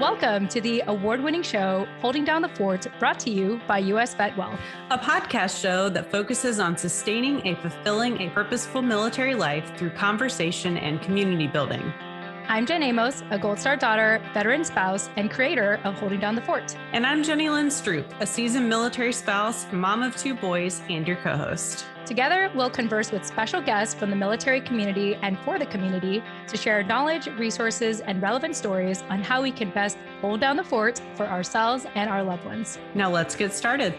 Welcome to the award-winning show, Holding Down the Fort, brought to you by US Vet Wealth, a podcast show that focuses on sustaining a fulfilling, a purposeful military life through conversation and community building. I'm Jen Amos, a Gold Star daughter, veteran spouse, and creator of Holding Down the Fort. And I'm Jenny Lynn Stroop, a seasoned military spouse, mom of 2 boys, and your co-host. Together, we'll converse with special guests from the military community and for the community to share knowledge, resources, and relevant stories on how we can best hold down the fort for ourselves and our loved ones. Now let's get started.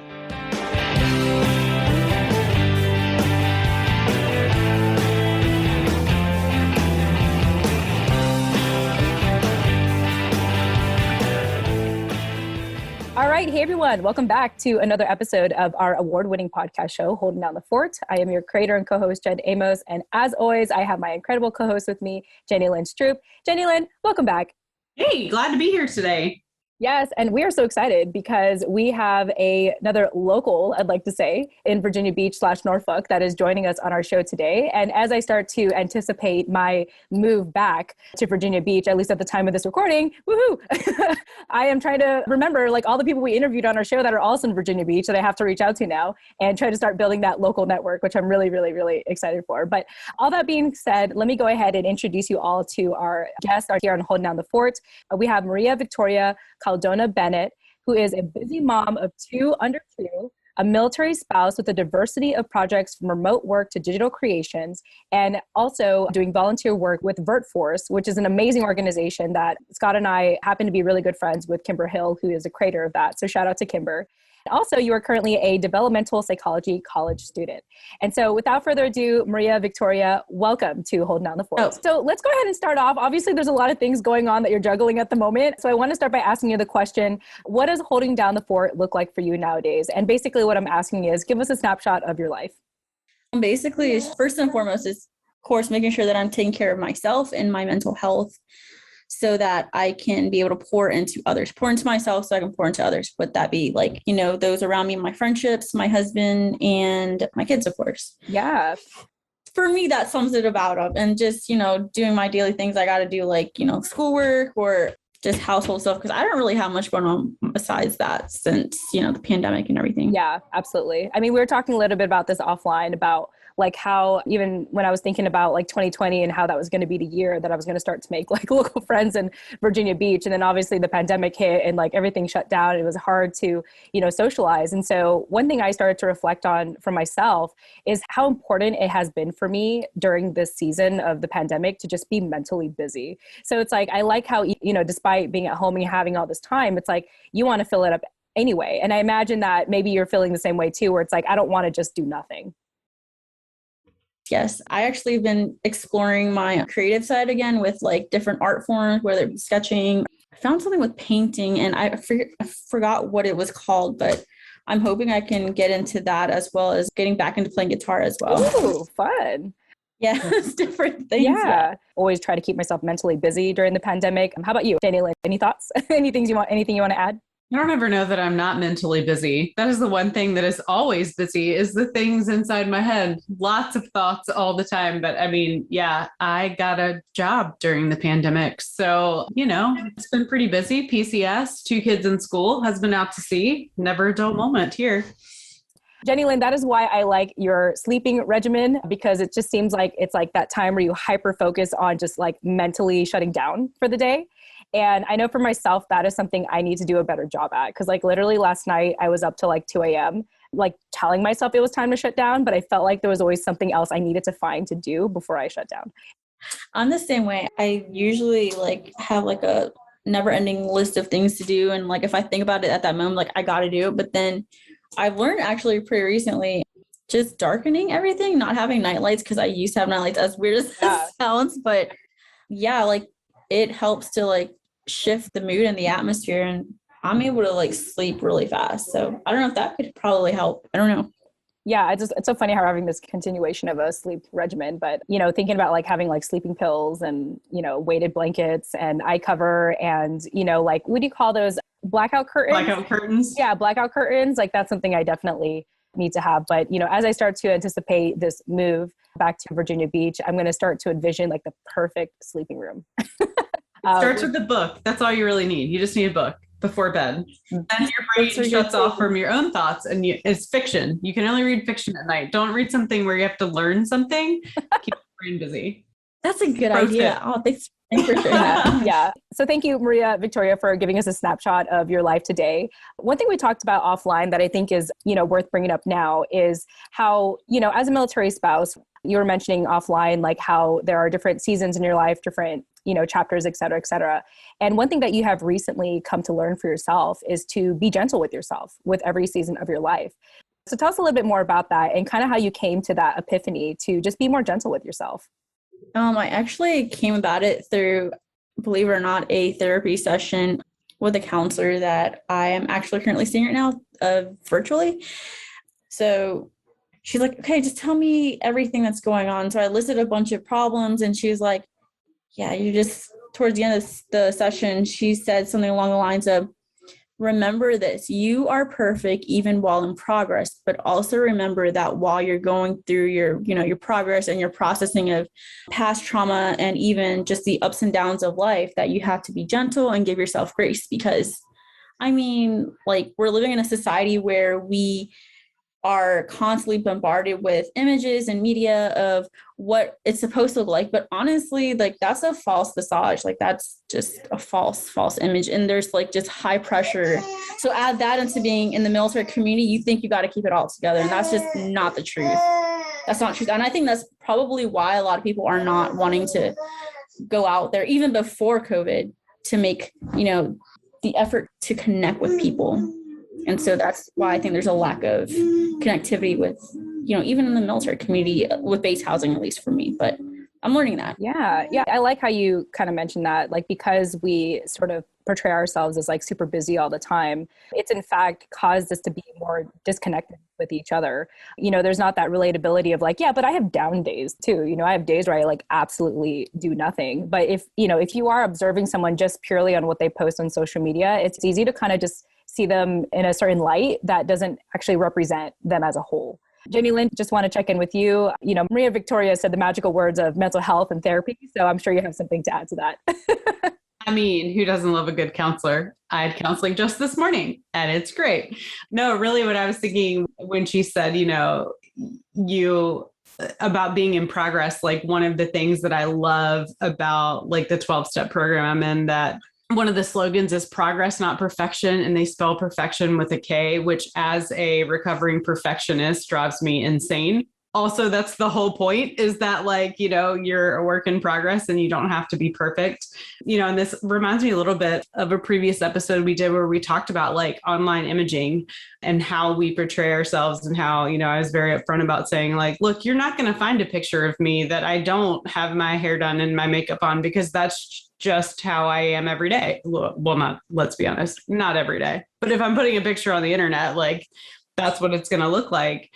All right. Hey, everyone. Welcome back to another episode of our award-winning podcast show, Holding Down the Fort. I am your creator and co-host, Jen Amos. And as always, I have my incredible co-host with me, Jenny Lynn Stroop. Jenny Lynn, welcome back. Hey, glad to be here today. Yes, and we are so excited because we have another local, I'd like to say, in Virginia Beach / Norfolk that is joining us on our show today. And as I start to anticipate my move back to Virginia Beach, at least at the time of this recording, woohoo! I am trying to remember like all the people we interviewed on our show that are also in Virginia Beach that I have to reach out to now and try to start building that local network, which I'm really, really, really excited for. But all that being said, let me go ahead and introduce you all to our guests here on Holding Down the Fort. We have Mariavictoria Caldona Bennett, who is a busy mom of 2 under 2, a military spouse with a diversity of projects from remote work to digital creations, and also doing volunteer work with VirtForce, which is an amazing organization that Scott and I happen to be really good friends with Kimber Hill, who is a creator of that. So shout out to Kimber. Also, you are currently a developmental psychology college student. And so without further ado, Mariavictoria, welcome to Holding Down the Fort. Oh. So let's go ahead and start off. Obviously, there's a lot of things going on that you're juggling at the moment. So I want to start by asking you the question, what does holding down the fort look like for you nowadays? And basically what I'm asking is, give us a snapshot of your life. Basically, first and foremost is, of course, making sure that I'm taking care of myself and my mental health, so that I can be able to pour into others, pour into myself so I can pour into others. Would that be like, those around me, my friendships, my husband, and my kids, of course. Yeah. For me, that sums it about up. And just, doing my daily things I got to do, like, schoolwork or just household stuff, because I don't really have much going on besides that since, the pandemic and everything. Yeah, absolutely. I mean, we were talking a little bit about this offline about like how even when I was thinking about like 2020 and how that was going to be the year that I was going to start to make like local friends in Virginia Beach. And then obviously the pandemic hit and like everything shut down. It was hard to, socialize. And so one thing I started to reflect on for myself is how important it has been for me during this season of the pandemic to just be mentally busy. So it's like, I like how, despite being at home and having all this time, it's like you want to fill it up anyway. And I imagine that maybe you're feeling the same way too, where it's like, I don't want to just do nothing. Yes, I actually have been exploring my creative side again with like different art forms, whether it be sketching. I found something with painting and I forgot what it was called, but I'm hoping I can get into that as well as getting back into playing guitar as well. Ooh, fun. Yeah, it's different things. Yeah. Always try to keep myself mentally busy during the pandemic. How about you, Jenny Lynn? Any thoughts? Anything you want to add? I don't ever know that I'm not mentally busy. That is the one thing that is always busy is the things inside my head. Lots of thoughts all the time. But I mean, yeah, I got a job during the pandemic. So, it's been pretty busy. PCS, 2 kids in school, husband out to sea, never a dull moment here. Jenny Lynn, that is why I like your sleeping regimen, because it just seems like it's like that time where you hyper focus on just like mentally shutting down for the day. And I know for myself, that is something I need to do a better job at. Because like literally last night, I was up till like 2 a.m., like telling myself it was time to shut down. But I felt like there was always something else I needed to find to do before I shut down. I'm the same way. I usually like have like a never ending list of things to do. And like, if I think about it at that moment, like I got to do it. But then I've learned actually pretty recently, just darkening everything, not having night lights. Cause I used to have night lights, as weird as that sounds, but yeah, like it helps to like shift the mood and the atmosphere, and I'm able to like sleep really fast. So I don't know if that could probably help. I don't know. Yeah, it's so funny how we're having this continuation of a sleep regimen, but thinking about like having like sleeping pills and weighted blankets and eye cover and like what do you call those, blackout curtains? Blackout curtains. Yeah, blackout curtains. Like that's something I definitely need to have. But as I start to anticipate this move back to Virginia Beach, I'm going to start to envision like the perfect sleeping room. Starts with the book. That's all you really need. You just need a book befyour bed. Then your brain shuts off from your own thoughts, and it's fiction. You can only read fiction at night. Don't read something where you have to learn something. Keep your brain busy. That's a good idea. Oh, thanks for sharing that. Yeah. So thank you, Mariavictoria, for giving us a snapshot of your life today. One thing we talked about offline that I think is, worth bringing up now is how, as a military spouse, you were mentioning offline, like how there are different seasons in your life, different, chapters, et cetera, et cetera. And one thing that you have recently come to learn for yourself is to be gentle with yourself with every season of your life. So tell us a little bit more about that and kind of how you came to that epiphany to just be more gentle with yourself. I actually came about it through, believe it or not, a therapy session with a counselor that I am actually currently seeing right now, virtually. So she's like, okay, just tell me everything that's going on. So I listed a bunch of problems, and she was like, yeah, towards the end of the session, she said something along the lines of, remember this, you are perfect even while in progress, but also remember that while you're going through your progress and your processing of past trauma and even just the ups and downs of life, that you have to be gentle and give yourself grace. Because we're living in a society where we are constantly bombarded with images and media of what it's supposed to look like. But honestly, that's a false visage. That's just a false image. And there's just high pressure. So add that into being in the military community, you think you got to keep it all together. And that's just not the truth. That's not true. And I think that's probably why a lot of people are not wanting to go out there, even before COVID, to make, the effort to connect with people. And so that's why I think there's a lack of connectivity with, even in the military community, with base housing, at least for me. But I'm learning that. Yeah. I like how you kind of mentioned that, because we sort of portray ourselves as super busy all the time, it's in fact caused us to be more disconnected with each other. There's not that relatability of yeah, but I have down days too. I have days where I absolutely do nothing. But if you are observing someone just purely on what they post on social media, it's easy to kind of just see them in a certain light that doesn't actually represent them as a whole. Jenny Lynn, just want to check in with you. Mariavictoria said the magical words of mental health and therapy. So I'm sure you have something to add to that. I mean, who doesn't love a good counselor? I had counseling just this morning and it's great. No, really what I was thinking when she said, you about being in progress, one of the things that I love about the 12-step program I'm in, that one of the slogans is progress, not perfection. And they spell perfection with a K, which as a recovering perfectionist drives me insane. Also, that's the whole point, is that you're a work in progress and you don't have to be perfect. And this reminds me a little bit of a previous episode we did where we talked about online imaging and how we portray ourselves, and how, I was very upfront about saying look, you're not going to find a picture of me that I don't have my hair done and my makeup on, because that's just how I am every day. Well, not, let's be honest, not every day. But if I'm putting a picture on the internet, that's what it's going to look like.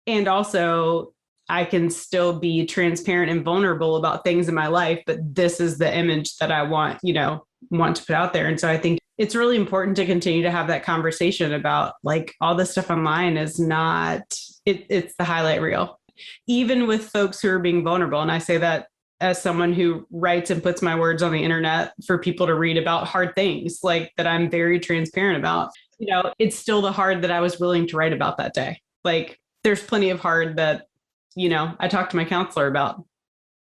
And also, I can still be transparent and vulnerable about things in my life, but this is the image that I want to put out there. And so I think it's really important to continue to have that conversation about all this stuff online is not, it's the highlight reel, even with folks who are being vulnerable. And I say that as someone who writes and puts my words on the internet for people to read about hard things that I'm very transparent about. It's still the hard that I was willing to write about that day. There's plenty of hard that, I talked to my counselor about,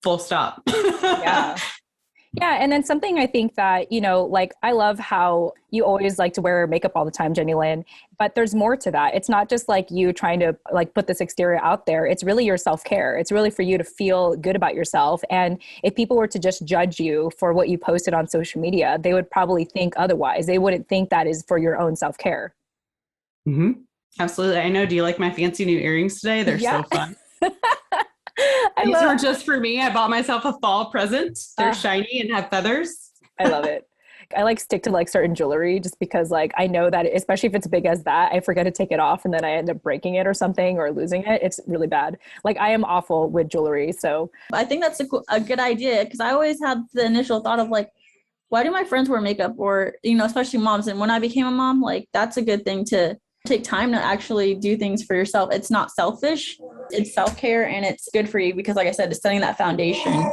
full stop. Yeah. Yeah. And then something I think that, I love how you always like to wear makeup all the time, Jenny Lynn, but there's more to that. It's not just you trying to put this exterior out there. It's really your self-care. It's really for you to feel good about yourself. And if people were to just judge you for what you posted on social media, they would probably think otherwise. They wouldn't think that is for your own self-care. Mm-hmm. Absolutely. I know. Do you like my fancy new earrings today? They're so fun. These were just for me. I bought myself a fall present. They're shiny and have feathers. I love it. I stick to certain jewelry just because I know that, especially if it's big as that, I forget to take it off and then I end up breaking it or something or losing it. It's really bad. I am awful with jewelry. So I think that's a good idea, because I always had the initial thought of why do my friends wear makeup, or, especially moms. And when I became a mom, that's a good thing to take time to actually do things for yourself. It's not selfish, it's self-care, and it's good for you because, like I said, it's setting that foundation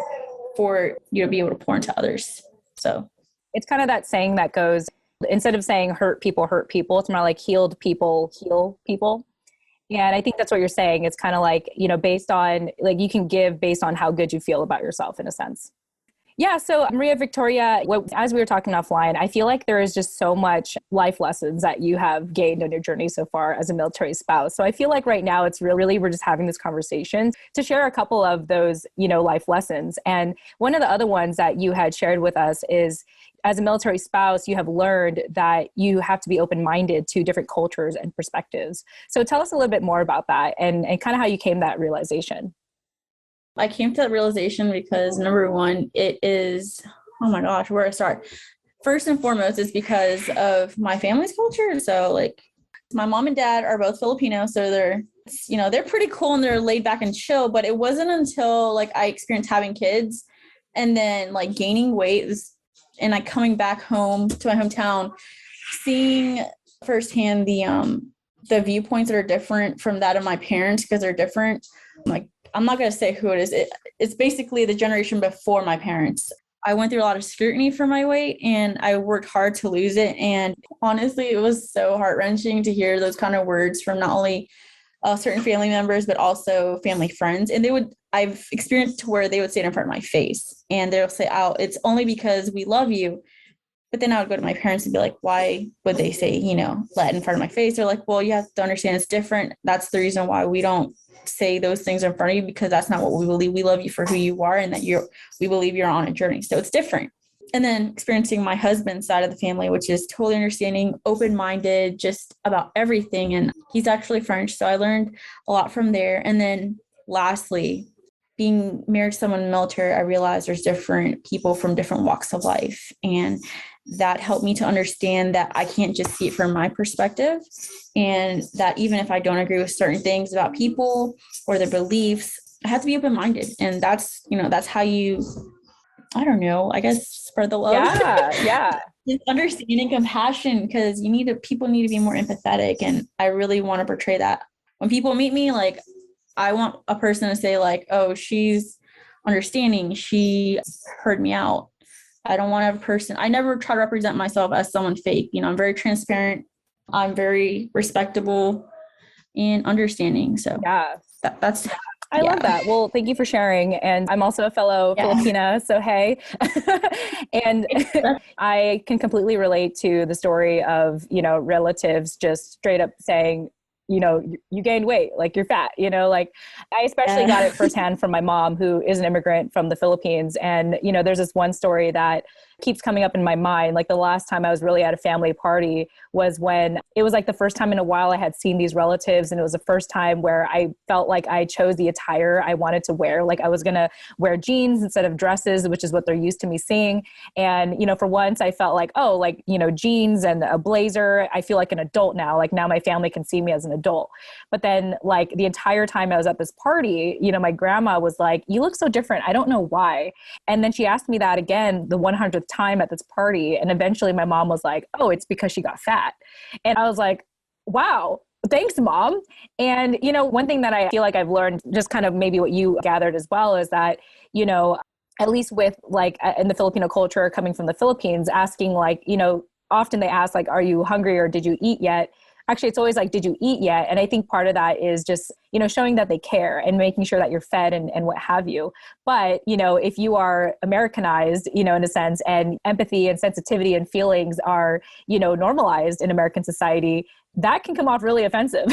for you to be able to pour into others. So it's kind of that saying that goes, instead of saying hurt people, it's more like healed people, heal people. And I think that's what you're saying. It's kind of like, based on, like, you can give based on how good you feel about yourself in a sense. Yeah. So Maria Victoria, as we were talking offline, I feel like there is just so much life lessons that you have gained on your journey so far as a military spouse. So I feel like right now it's really, we're just having this conversation to share a couple of those, life lessons. And one of the other ones that you had shared with us is, as a military spouse, you have learned that you have to be open-minded to different cultures and perspectives. So tell us a little bit more about that and kind of how you came to that realization. I came to that realization because number one, it is, oh my gosh, where to start? First and foremost, is because of my family's culture. So like my mom and dad are both Filipino. So they're pretty cool and they're laid back and chill, but it wasn't until like I experienced having kids and then like gaining weight and like coming back home to my hometown, seeing firsthand the viewpoints that are different from that of my parents, because they're different. Like, I'm not going to say who it is. It's basically the generation before my parents. I went through a lot of scrutiny for my weight and I worked hard to lose it. And honestly, it was so heart-wrenching to hear those kind of words from not only certain family members, but also family friends. And I've experienced to where they would say it in front of my face and they'll say, "Oh, it's only because we love you." But then I would go to my parents and be like, why would they say, that in front of my face? They're like, well, you have to understand it's different. That's the reason why we don't say those things in front of you, because that's not what we believe. We love you for who you are and that we believe you're on a journey. So it's different. And then experiencing my husband's side of the family, which is totally understanding, open-minded, just about everything. And he's actually French. So I learned a lot from there. And then lastly, being married to someone in the military, I realized there's different people from different walks of life. And that helped me to understand that I can't just see it from my perspective, and that even if I don't agree with certain things about people or their beliefs, I have to be open-minded. And that's how you, I don't know, I guess spread the love. Yeah. Just understanding, compassion, because people need to be more empathetic. And I really want to portray that. When people meet me, like, I want a person to say like, oh, she's understanding. She heard me out. I don't want a person, I never try to represent myself as someone fake. I'm very transparent. I'm very respectable and understanding. So yeah, that's, I love that. Well, thank you for sharing. And I'm also a fellow Filipina, so hey. And I can completely relate to the story of, relatives just straight up saying, you gained weight, like you're fat, like I especially got it firsthand from my mom, who is an immigrant from the Philippines. And, there's this one story that keeps coming up in my mind. Like the last time I was really at a family party was when it was like the first time in a while I had seen these relatives. And it was the first time where I felt like I chose the attire I wanted to wear. Like I was going to wear jeans instead of dresses, which is what they're used to me seeing. And, for once I felt like, oh, like, jeans and a blazer, I feel like an adult now. Like now my family can see me as an adult. But then like the entire time I was at this party, my grandma was like, you look so different. I don't know why. And then she asked me that again, the 100th time at this party. And eventually my mom was like, oh, it's because she got fat. And I was like, wow, thanks, Mom. And, one thing that I feel like I've learned, just kind of maybe what you gathered as well, is that, at least with like in the Filipino culture coming from the Philippines, asking like, often they ask like, are you hungry or did you eat yet? Actually, it's always like, did you eat yet? And I think part of that is just, showing that they care and making sure that you're fed and what have you. But, if you are Americanized, in a sense, and empathy and sensitivity and feelings are, normalized in American society, that can come off really offensive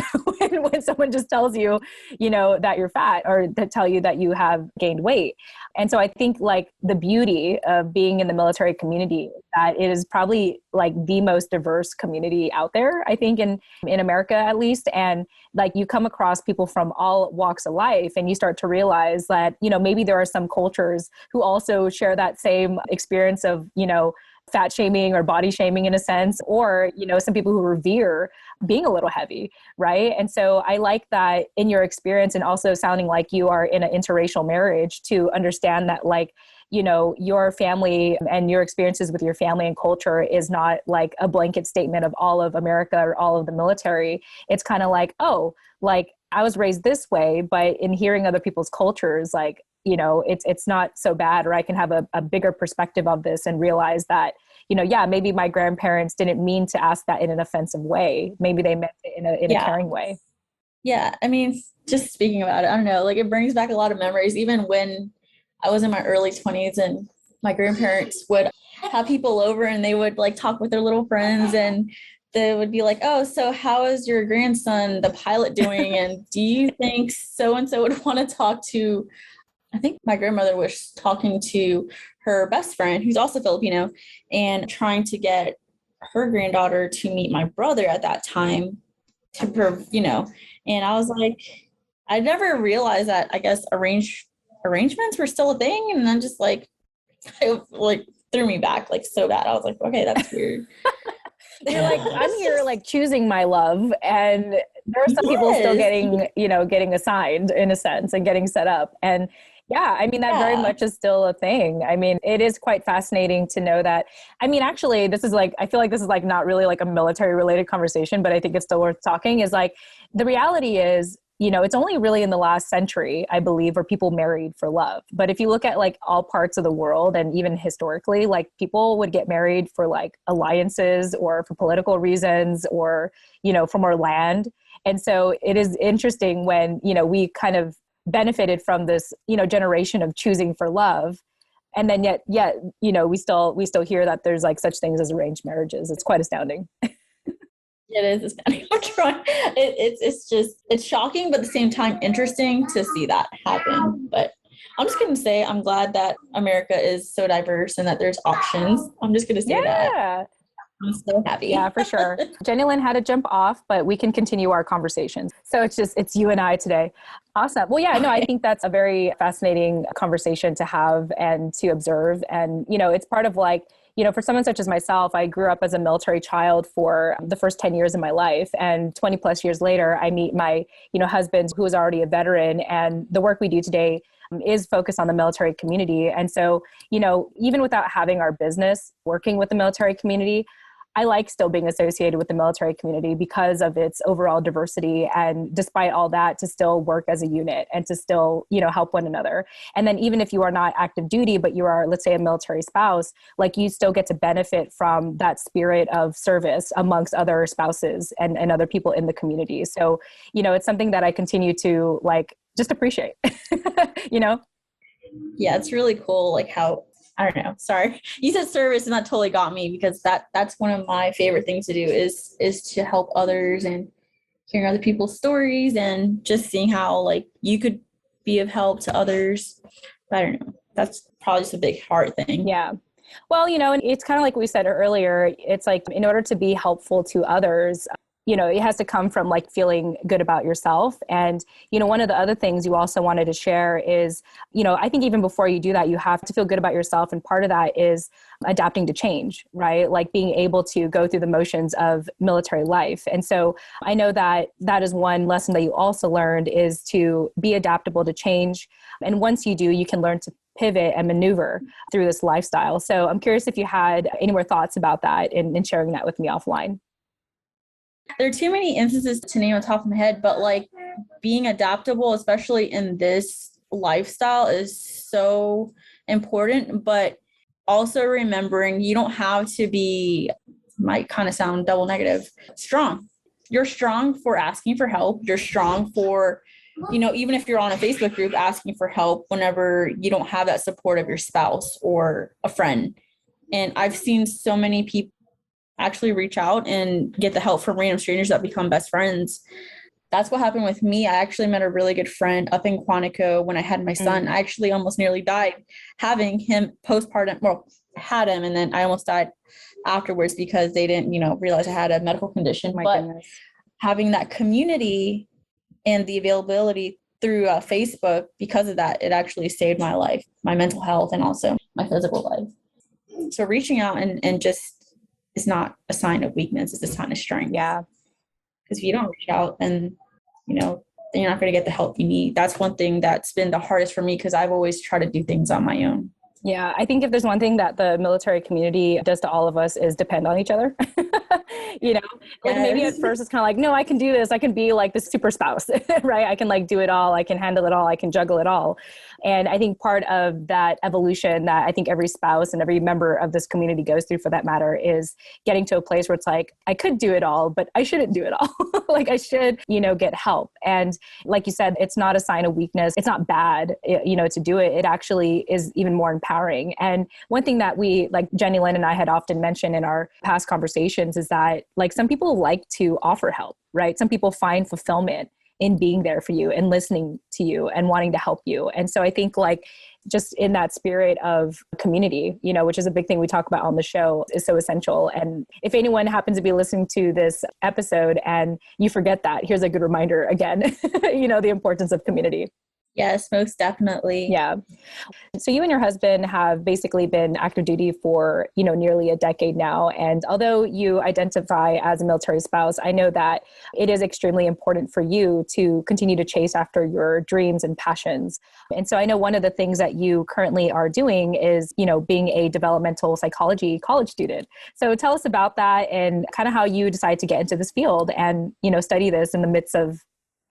when someone just tells you, that you're fat, or to tell you that you have gained weight. And so I think like the beauty of being in the military community, that it is probably like the most diverse community out there, I think in America at least. And like you come across people from all walks of life, and you start to realize that, maybe there are some cultures who also share that same experience of, fat shaming or body shaming in a sense, or, some people who revere being a little heavy. Right. And so I like that in your experience, and also sounding like you are in an interracial marriage, to understand that like, your family and your experiences with your family and culture is not like a blanket statement of all of America or all of the military. It's kind of like, oh, like I was raised this way, but in hearing other people's cultures, like, it's not so bad, or I can have a bigger perspective of this and realize that, yeah, maybe my grandparents didn't mean to ask that in an offensive way. Maybe they meant it in a caring way. Yeah. I mean, just speaking about it, I don't know, like it brings back a lot of memories, even when I was in my early 20s and my grandparents would have people over and they would like talk with their little friends, and they would be like, oh, so how is your grandson, the pilot, doing? And do you think so-and-so would want to talk to, I think my grandmother was talking to her best friend, who's also Filipino, and trying to get her granddaughter to meet my brother at that time and I was like, I never realized that, I guess, arrangements were still a thing. And then just like, it like threw me back like so bad. I was like, okay, that's weird. You're like, I'm here like choosing my love, and there are some people still getting assigned in a sense and getting set up. And yeah, I mean, that very much is still a thing. I mean, it is quite fascinating to know that. I mean, actually, this is like, I feel like this is like not really like a military related conversation, but I think it's still worth talking, is like, the reality is, it's only really in the last century, I believe, where people married for love. But if you look at like all parts of the world, and even historically, like people would get married for like alliances or for political reasons, or, for more land. And so it is interesting when, we kind of benefited from this, generation of choosing for love. And then yet, we still hear that there's like such things as arranged marriages. It's quite astounding. It is. It's shocking, but at the same time, interesting to see that happen. But I'm just going to say, I'm glad that America is so diverse and that there's options. I'm just going to say that. I'm so happy. Yeah, for sure. Jenny Lynn had to jump off, but we can continue our conversations. So it's you and I today. Awesome. Well, yeah, no, I think that's a very fascinating conversation to have and to observe. And, it's part of like, for someone such as myself, I grew up as a military child for the first 10 years of my life. And 20 plus years later, I meet my, husband, who is already a veteran. And the work we do today is focused on the military community. And so, even without having our business working with the military community, I like still being associated with the military community because of its overall diversity. And despite all that, to still work as a unit and to still, help one another. And then even if you are not active duty, but you are, let's say, a military spouse, like you still get to benefit from that spirit of service amongst other spouses and other people in the community. So, it's something that I continue to like, just appreciate, Yeah, it's really cool. Like how, I don't know. Sorry. You said service and that totally got me, because that's one of my favorite things to do is to help others and hearing other people's stories and just seeing how like you could be of help to others. I don't know. That's probably just a big heart thing. Yeah. Well, and it's kind of like we said earlier, it's like in order to be helpful to others, it has to come from like feeling good about yourself. And, one of the other things you also wanted to share is, I think even before you do that, you have to feel good about yourself. And part of that is adapting to change, right? Like being able to go through the motions of military life. And so I know that is one lesson that you also learned, is to be adaptable to change. And once you do, you can learn to pivot and maneuver through this lifestyle. So I'm curious if you had any more thoughts about that and sharing that with me offline. There are too many instances to name on top of my head, but like being adaptable, especially in this lifestyle, is so important. But also remembering you don't have to be, might kind of sound double negative, strong. You're strong for asking for help. You're strong for, even if you're on a Facebook group asking for help whenever you don't have that support of your spouse or a friend. And I've seen so many people actually reach out and get the help from random strangers that become best friends. That's what happened with me. I actually met a really good friend up in Quantico when I had my son. I actually almost nearly died having him postpartum. Well, had him, and then I almost died afterwards because they didn't, realize I had a medical condition. Goodness. Having that community and the availability through Facebook, because of that, it actually saved my life, my mental health, and also my physical life. So reaching out and just, it's not a sign of weakness, it's a sign of strength. Yeah. Because if you don't reach out, then, then you're not going to get the help you need. That's one thing that's been the hardest for me, because I've always tried to do things on my own. Yeah, I think if there's one thing that the military community does to all of us is depend on each other. Like maybe at Yes. first it's kind of like, no, I can do this. I can be like the super spouse, right? I can like do it all. I can handle it all. I can juggle it all. And I think part of that evolution that I think every spouse and every member of this community goes through for that matter is getting to a place where it's like, I could do it all, but I shouldn't do it all. Like I should, get help. And like you said, it's not a sign of weakness. It's not bad, to do it. It actually is even more empowering. And one thing that we, like Jenny Lynn and I had often mentioned in our past conversations is that like some people like to offer help, right? Some people find fulfillment in being there for you and listening to you and wanting to help you. And so I think like just in that spirit of community, which is a big thing we talk about on the show, is so essential. And if anyone happens to be listening to this episode and you forget that, here's a good reminder again, the importance of community. Yes, most definitely. Yeah. So you and your husband have basically been active duty for, nearly a decade now. And although you identify as a military spouse, I know that it is extremely important for you to continue to chase after your dreams and passions. And so I know one of the things that you currently are doing is, being a developmental psychology college student. So tell us about that and kind of how you decided to get into this field and, study this in the midst of,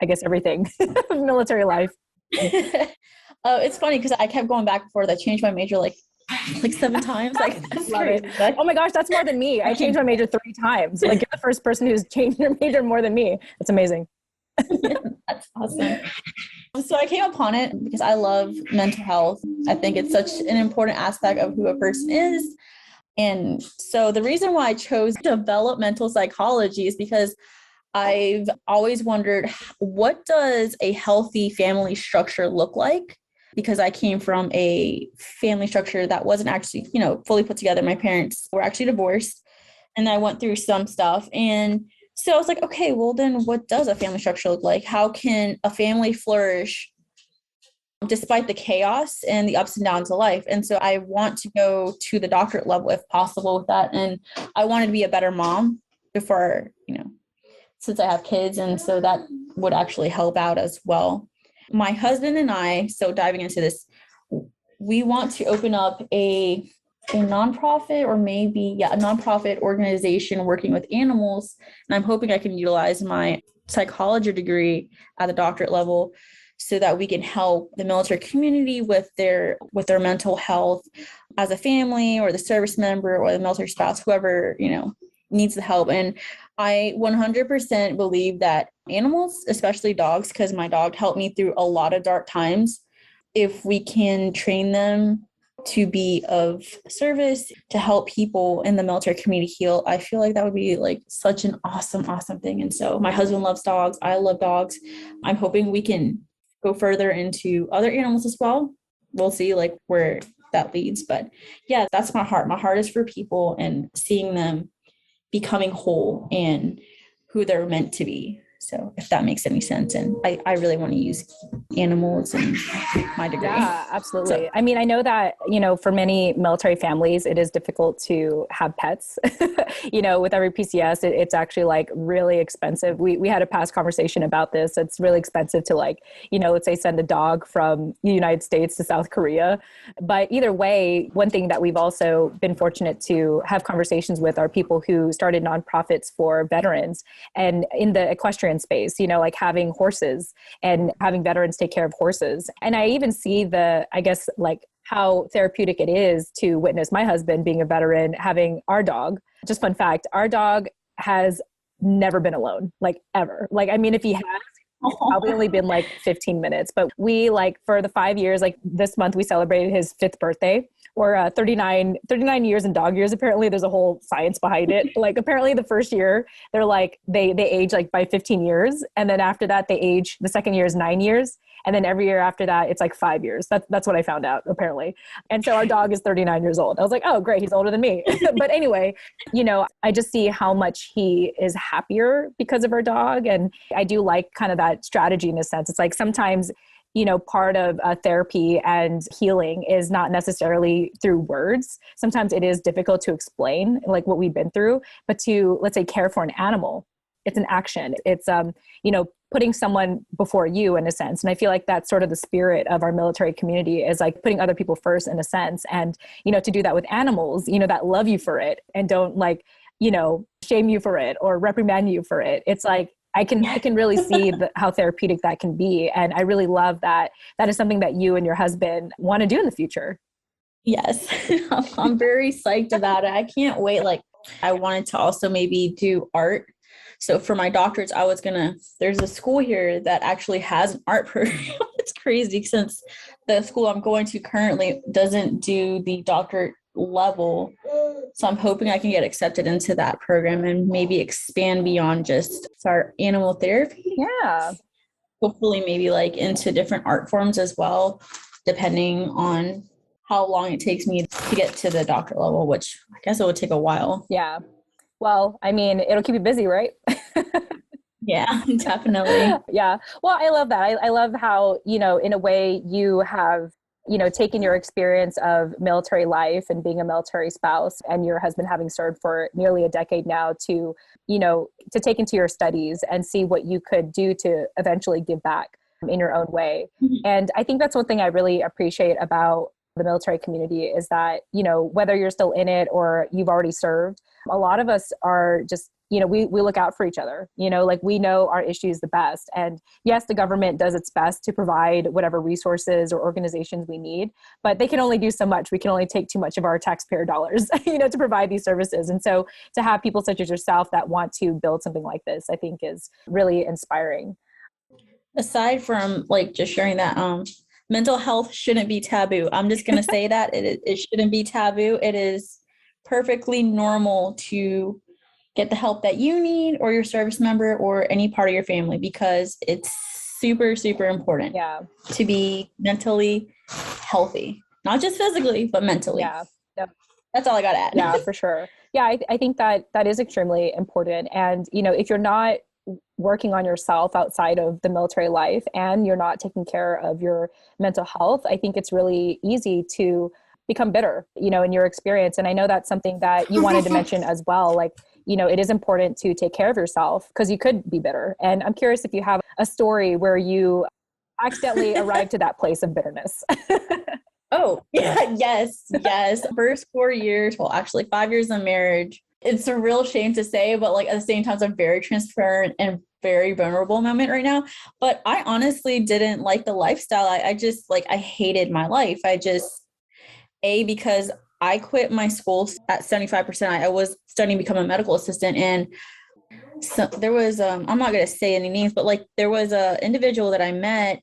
I guess, everything, military life. It's funny because I kept going back and forth. I changed my major like 7 times. Like that's Love crazy. it. Oh my gosh, that's more than me. I changed my major 3 times. Like you're the first person who's changed your major more than me. That's amazing. That's awesome. So I came upon it because I love mental health. I think it's such an important aspect of who a person is. And so the reason why I chose developmental psychology is because I've always wondered, what does a healthy family structure look like? Because I came from a family structure that wasn't actually, fully put together. My parents were actually divorced and I went through some stuff. And so I was like, okay, well then what does a family structure look like? How can a family flourish despite the chaos and the ups and downs of life? And so I want to go to the doctorate level if possible with that. And I wanted to be a better mom before, since I have kids. And so that would actually help out as well. My husband and I, so diving into this, we want to open up a nonprofit or maybe, a nonprofit organization working with animals. And I'm hoping I can utilize my psychology degree at the doctorate level so that we can help the military community with their mental health as a family or the service member or the military spouse, whoever, needs the help. And I 100% believe that animals, especially dogs, because my dog helped me through a lot of dark times, if we can train them to be of service, to help people in the military community heal, I feel like that would be like such an awesome, awesome thing. And so my husband loves dogs. I love dogs. I'm hoping we can go further into other animals as well. We'll see like where that leads. But yeah, that's my heart. My heart is for people and seeing them becoming whole and who they're meant to be. So if that makes any sense. And I really want to use animals in my degree. Yeah, absolutely. So. I mean, I know that, for many military families, it is difficult to have pets. With every PCS, it's actually like really expensive. We had a past conversation about this. It's really expensive to like, let's say send a dog from the United States to South Korea. But either way, one thing that we've also been fortunate to have conversations with are people who started nonprofits for veterans and in the equestrian space, like having horses and having veterans take care of horses. And I even see how therapeutic it is to witness my husband being a veteran, having our dog. Just fun fact, our dog has never been alone, like ever. Like, I mean, if he has, it's probably only been like 15 minutes, but we for the 5 years, like this month, we celebrated his 5th birthday. Or 39 years in dog years. Apparently there's a whole science behind it. Like apparently the first year they're like, they age like by 15 years. And then after that they age, the second year is 9 years. And then every year after that, it's like 5 years. That's what I found out apparently. And so our dog is 39 years old. I was like, oh great, he's older than me. But anyway, I just see how much he is happier because of our dog. And I do like kind of that strategy in a sense. It's like sometimes part of therapy and healing is not necessarily through words. Sometimes it is difficult to explain like what we've been through, but to, let's say, care for an animal, it's an action. It's, putting someone before you in a sense. And I feel like that's sort of the spirit of our military community, is like putting other people first in a sense. And, to do that with animals, that love you for it and don't like, shame you for it or reprimand you for it. It's like, I can really see how therapeutic that can be. And I really love that that is something that you and your husband want to do in the future. Yes, I'm very psyched about it. I can't wait. Like, I wanted to also maybe do art. So for my doctorates, there's a school here that actually has an art program. It's crazy since the school I'm going to currently doesn't do the doctorate level. So I'm hoping I can get accepted into that program and maybe expand beyond just start animal therapy. Yeah. Hopefully maybe like into different art forms as well, depending on how long it takes me to get to the doctorate level, which I guess it would take a while. Yeah. Well, I mean, it'll keep you busy, right? Yeah, definitely. Yeah. Well, I love that. I love how, in a way you have, taken your experience of military life and being a military spouse and your husband having served for nearly a decade now to take into your studies and see what you could do to eventually give back in your own way. Mm-hmm. And I think that's one thing I really appreciate about the military community is that, whether you're still in it or you've already served, a lot of us are just, we look out for each other, like we know our issues the best. And yes, the government does its best to provide whatever resources or organizations we need, but they can only do so much. We can only take too much of our taxpayer dollars, to provide these services. And so to have people such as yourself that want to build something like this, I think is really inspiring. Aside from like just sharing that, mental health shouldn't be taboo. I'm just going to say that it shouldn't be taboo. It is perfectly normal to get the help that you need or your service member or any part of your family, because it's super, super important to be mentally healthy, not just physically, but mentally. Yeah. Yep. That's all I got to add. Yeah, for sure. Yeah, I think that is extremely important. And, if you're not working on yourself outside of the military life and you're not taking care of your mental health, I think it's really easy to become bitter, in your experience. And I know that's something that you wanted to mention as well. Like, it is important to take care of yourself because you could be bitter. And I'm curious if you have a story where you accidentally arrived to that place of bitterness. Oh, yeah, yes. First 4 years, well, actually 5 years of marriage. It's a real shame to say, but like at the same time, it's a very transparent and very vulnerable moment right now. But I honestly didn't like the lifestyle. I just I hated my life. Because I quit my school at 75%. I was studying to become a medical assistant. And so there was, I'm not going to say any names, but there was a individual that I met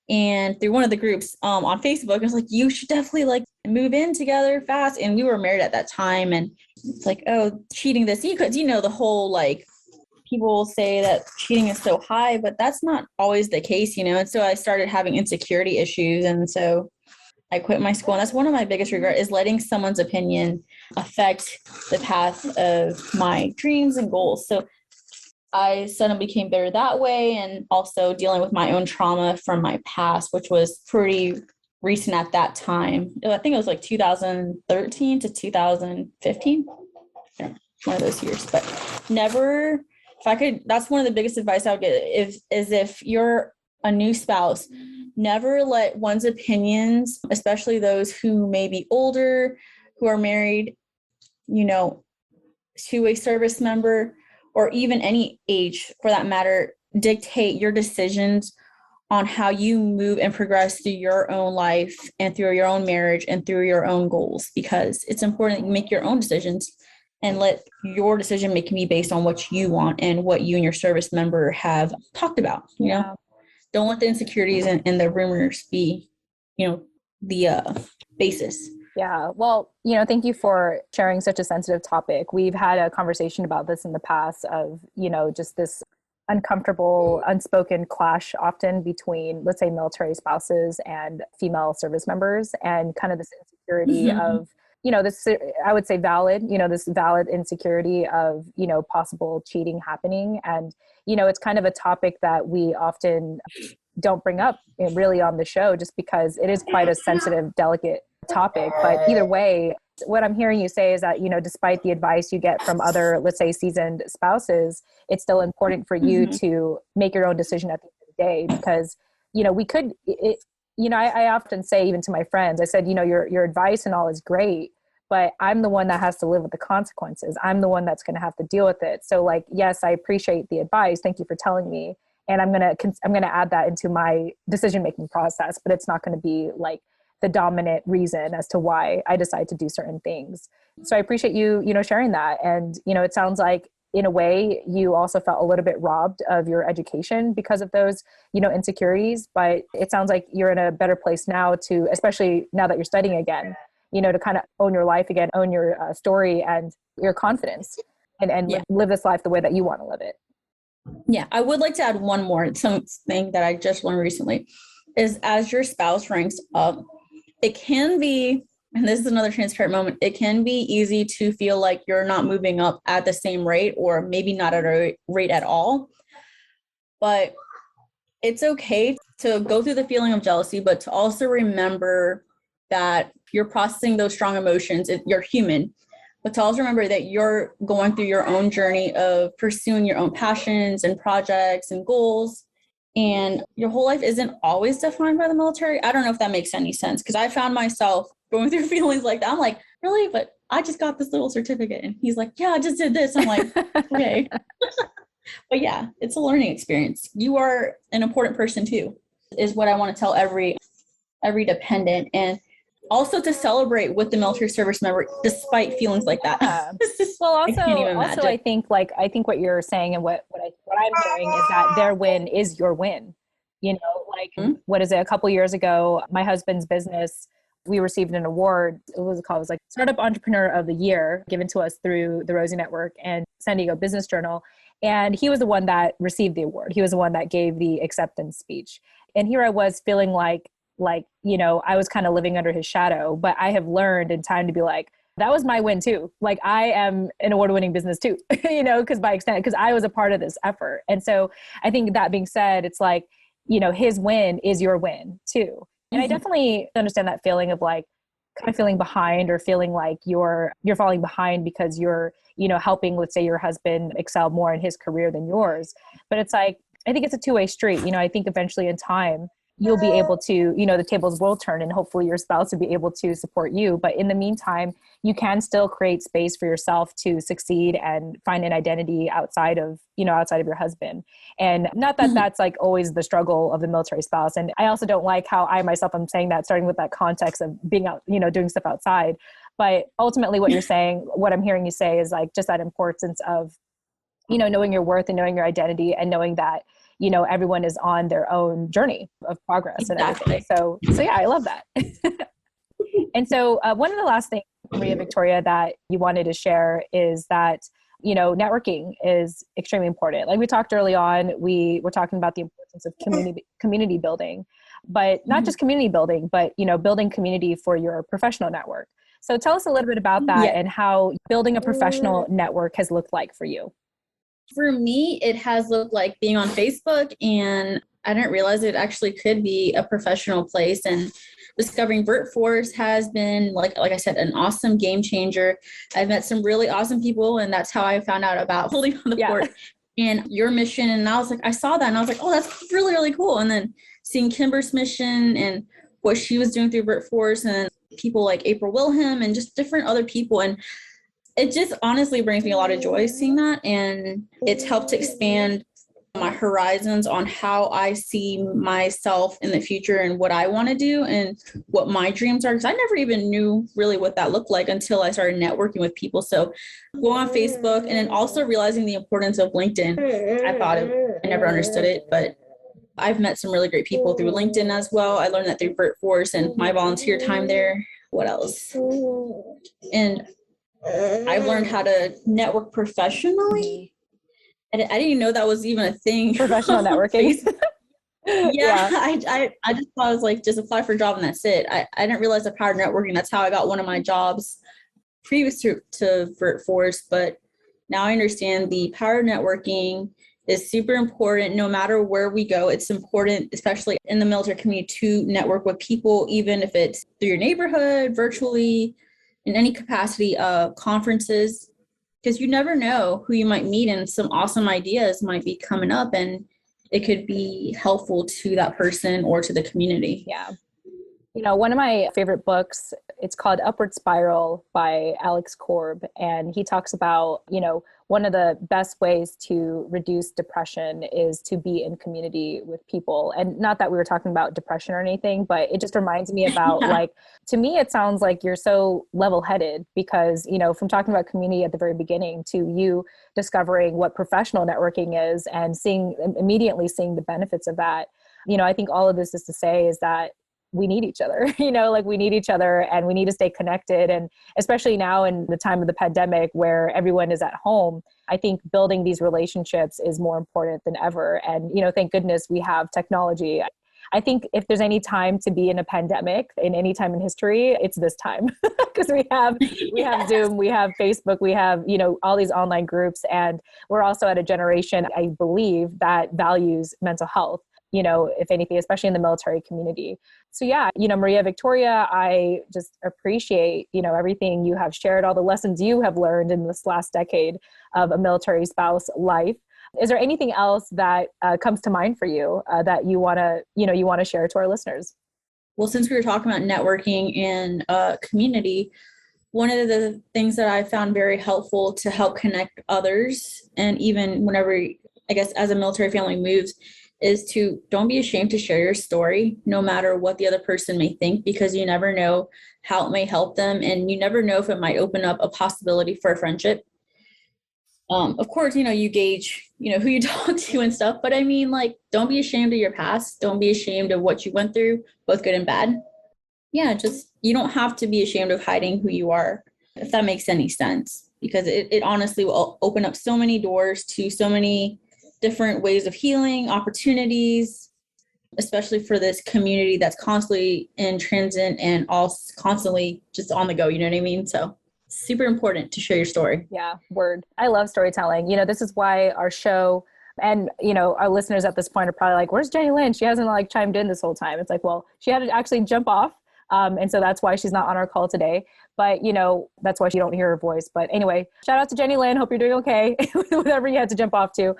and through one of the groups on Facebook, I was like, you should definitely move in together fast. And we were married at that time. And it's like, oh, cheating this, because the whole people say that cheating is so high, but that's not always the case, And so I started having insecurity issues. And so I quit my school. And that's one of my biggest regrets, is letting someone's opinion affect the path of my dreams and goals. So I suddenly became bitter that way, and also dealing with my own trauma from my past, which was pretty recent at that time. I think it was 2013 to 2015, one of those years. But never, that's one of the biggest advice I would get if you're a new spouse, never let one's opinions, especially those who may be older, who are married, to a service member, or even any age for that matter, dictate your decisions on how you move and progress through your own life and through your own marriage and through your own goals, because it's important that you make your own decisions and let your decision making be based on what you want and what you and your service member have talked about. Don't let the insecurities and the rumors be, the basis. Yeah. Well, thank you for sharing such a sensitive topic. We've had a conversation about this in the past of, just this uncomfortable, unspoken clash often between, let's say, military spouses and female service members, and kind of this insecurity of, this, I would say valid, this valid insecurity of, possible cheating happening. And, it's kind of a topic that we often don't bring up really on the show, just because it is quite a sensitive, delicate topic. But either way, What I'm hearing you say is that, despite the advice you get from other, let's say, seasoned spouses, it's still important for you to make your own decision at the end of the day, because, I often say, even to my friends, I said, your advice and all is great, but I'm the one that has to live with the consequences. I'm the one that's going to have to deal with it. So like, yes, I appreciate the advice. Thank you for telling me. And I'm going to add that into my decision-making process, but it's not going to be like the dominant reason as to why I decide to do certain things. So I appreciate you, sharing that. And, it sounds like in a way you also felt a little bit robbed of your education because of those, insecurities, but it sounds like you're in a better place now to, especially now that you're studying again, to kind of own your life again, own your story and your confidence and live this life the way that you want to live it. Yeah. I would like to add one more, something that I just learned recently is as your spouse ranks up, it can be, and this is another transparent moment, it can be easy to feel like you're not moving up at the same rate or maybe not at a rate at all. But it's okay to go through the feeling of jealousy, but to also remember that you're processing those strong emotions. You're human, but to also remember that you're going through your own journey of pursuing your own passions and projects and goals. And your whole life isn't always defined by the military. I don't know if that makes any sense, because I found myself going through feelings like that. I'm like, really? But I just got this little certificate. And he's like, yeah, I just did this. I'm like, okay. But yeah, it's a learning experience. You are an important person too, is what I want to tell every dependent. And also to celebrate with the military service member, despite feelings like that. Yeah. Well, also, I think what you're saying and what I'm hearing is that their win is your win. What is it? A couple years ago, my husband's business, we received an award. What was it called? It was like Startup Entrepreneur of the Year, given to us through the Rosie Network and San Diego Business Journal. And he was the one that received the award. He was the one that gave the acceptance speech. And here I was feeling like, I was kind of living under his shadow, but I have learned in time to be like, that was my win too. Like I am an award-winning business too, because I was a part of this effort. And so I think that being said, it's like, his win is your win too. And I definitely understand that feeling of like kind of feeling behind or feeling like you're falling behind because you're, helping, let's say, your husband excel more in his career than yours. But it's like, I think it's a two-way street. I think eventually in time, you'll be able to, the tables will turn and hopefully your spouse will be able to support you. But in the meantime, you can still create space for yourself to succeed and find an identity outside of your husband. And not that that's like always the struggle of the military spouse. And I also don't like how I myself am saying that, starting with that context of being out, doing stuff outside. But ultimately what you're saying, what I'm hearing you say is like just that importance of, knowing your worth and knowing your identity and knowing that, everyone is on their own journey of progress and everything. So yeah, I love that. And so one of the last things, Mariavictoria, that you wanted to share is that, networking is extremely important. Like we talked early on, we were talking about the importance of community building, but not just community building, but, building community for your professional network. So tell us a little bit about that and how building a professional network has looked like for you. For me, it has looked like being on Facebook, and I didn't realize it actually could be a professional place. And discovering VirtForce has been, like I said, an awesome game changer. I've met some really awesome people, and that's how I found out about Holding on the Fort and your mission. And I was like, I saw that and I was like, oh, that's really, really cool. And then seeing Kimber's mission and what she was doing through VirtForce and people like April Wilhelm and just different other people. And it just honestly brings me a lot of joy seeing that. And it's helped to expand my horizons on how I see myself in the future and what I want to do and what my dreams are. Because I never even knew really what that looked like until I started networking with people. So go on Facebook, and then also realizing the importance of LinkedIn. I never understood it, but I've met some really great people through LinkedIn as well. I learned that through VirtForce and my volunteer time there. What else? And I've learned how to network professionally. I didn't even know that was even a thing. Professional networking. I just thought it was like, just apply for a job and that's it. I didn't realize the power of networking. That's how I got one of my jobs previous to VirtForce. But now I understand the power of networking is super important. No matter where we go, it's important, especially in the military community, to network with people, even if it's through your neighborhood, virtually. in any capacity, conferences, because you never know who you might meet and some awesome ideas might be coming up and it could be helpful to that person or to the community. Yeah. You know, one of my favorite books, it's called Upward Spiral by Alex Korb. And he talks about, you know, one of the best ways to reduce depression is to be in community with people. And not that we were talking about depression or anything, but it just reminds me about like, to me, it sounds like you're so level-headed because, you know, from talking about community at the very beginning to you discovering what professional networking is and immediately seeing the benefits of that. You know, I think all of this is to say is that we need each other, you know, like we need each other and we need to stay connected. And especially now in the time of the pandemic where everyone is at home, I think building these relationships is more important than ever. And, you know, thank goodness we have technology. I think if there's any time to be in a pandemic in any time in history, it's this time because we have Zoom, we have Facebook, we have, you know, all these online groups. And we're also at a generation, I believe, that values mental health, you know, if anything, especially in the military community. So yeah, you know, Mariavictoria, I just appreciate, you know, everything you have shared, all the lessons you have learned in this last decade of a military spouse life. Is there anything else that comes to mind for you that you want to share to our listeners? Well, since we were talking about networking and community, one of the things that I found very helpful to help connect others, and even whenever, I guess, as a military family moves, is to don't be ashamed to share your story, no matter what the other person may think, because you never know how it may help them. And you never know if it might open up a possibility for a friendship. Of course, you know, you gauge, you know, who you talk to and stuff, but I mean, like, don't be ashamed of your past. Don't be ashamed of what you went through, both good and bad. Yeah, just, you don't have to be ashamed of hiding who you are, if that makes any sense, because it honestly will open up so many doors to so many different ways of healing, opportunities, especially for this community that's constantly in transit and all constantly just on the go. You know what I mean? So super important to share your story. Yeah, word. I love storytelling. You know, this is why our show and, you know, our listeners at this point are probably like, where's Jenny Lynn? She hasn't like chimed in this whole time. It's like, well, she had to actually jump off. And so that's why she's not on our call today. But, you know, that's why you don't hear her voice. But anyway, shout out to Jenny Lynn. Hope you're doing okay. Whatever you had to jump off to.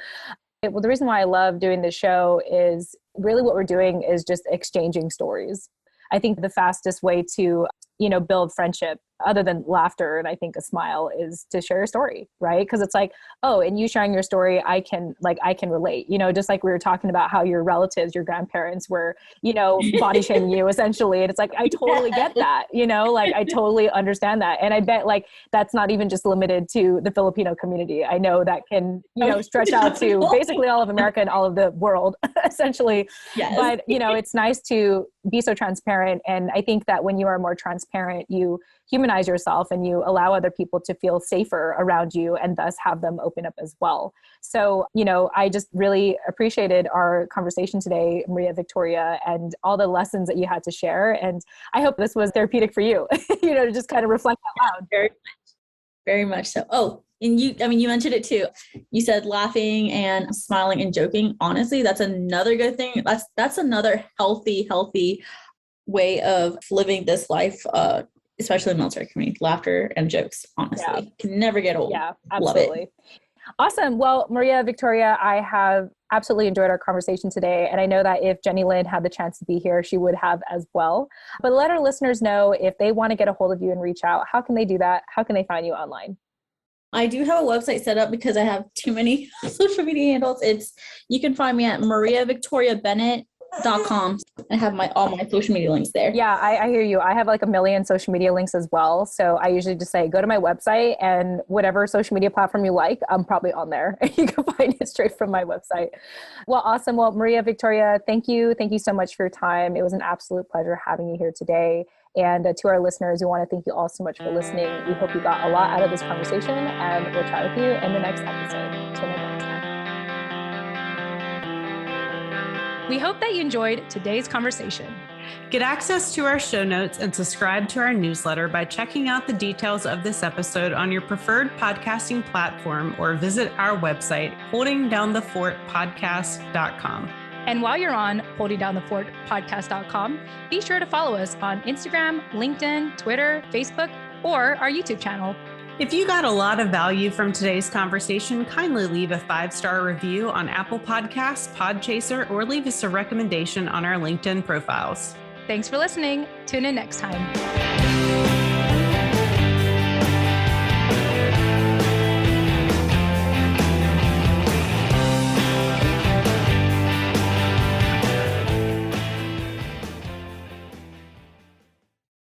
Well, the reason why I love doing this show is really what we're doing is just exchanging stories. I think the fastest way to, you know, build friendship other than laughter and I think a smile is to share your story, right? Because it's like, oh, and you sharing your story, I can relate, you know, just like we were talking about how your relatives, your grandparents were, you know, body shaming you essentially. And it's like, I totally get that, you know, like I totally understand that. And I bet like, that's not even just limited to the Filipino community. I know that can, you know, stretch out to basically all of America and all of the world essentially. Yes. But, you know, it's nice to be so transparent. And I think that when you are more transparent, you humanize yourself and you allow other people to feel safer around you and thus have them open up as well. So, you know, I just really appreciated our conversation today, Mariavictoria, and all the lessons that you had to share. And I hope this was therapeutic for you, you know, to just kind of reflect out loud. Very much. Very much so. Oh, and you mentioned it too. You said laughing and smiling and joking. Honestly, that's another good thing. That's another healthy way of living this life, especially in the military community. Laughter and jokes, honestly, can never get old. Yeah, absolutely. Love it. Awesome. Well, Mariavictoria, I have absolutely enjoyed our conversation today. And I know that if Jenny Lynn had the chance to be here, she would have as well. But let our listeners know if they want to get a hold of you and reach out, how can they do that? How can they find you online? I do have a website set up because I have too many social media handles. You can find me at mariavictoriabennett.com. I have all my social media links there. Yeah, I hear you. I have like a million social media links as well. So I usually just say, go to my website and whatever social media platform you like, I'm probably on there. You can find it straight from my website. Well, awesome. Well, Mariavictoria, thank you. Thank you so much for your time. It was an absolute pleasure having you here today. And to our listeners, we want to thank you all so much for listening. We hope you got a lot out of this conversation and we'll chat with you in the next episode. Till next time. We hope that you enjoyed today's conversation. Get access to our show notes and subscribe to our newsletter by checking out the details of this episode on your preferred podcasting platform or visit our website, holdingdownthefortpodcast.com. And while you're on holdingdownthefortpodcast.com, be sure to follow us on Instagram, LinkedIn, Twitter, Facebook, or our YouTube channel. If you got a lot of value from today's conversation, kindly leave a 5-star review on Apple Podcasts, Podchaser, or leave us a recommendation on our LinkedIn profiles. Thanks for listening. Tune in next time.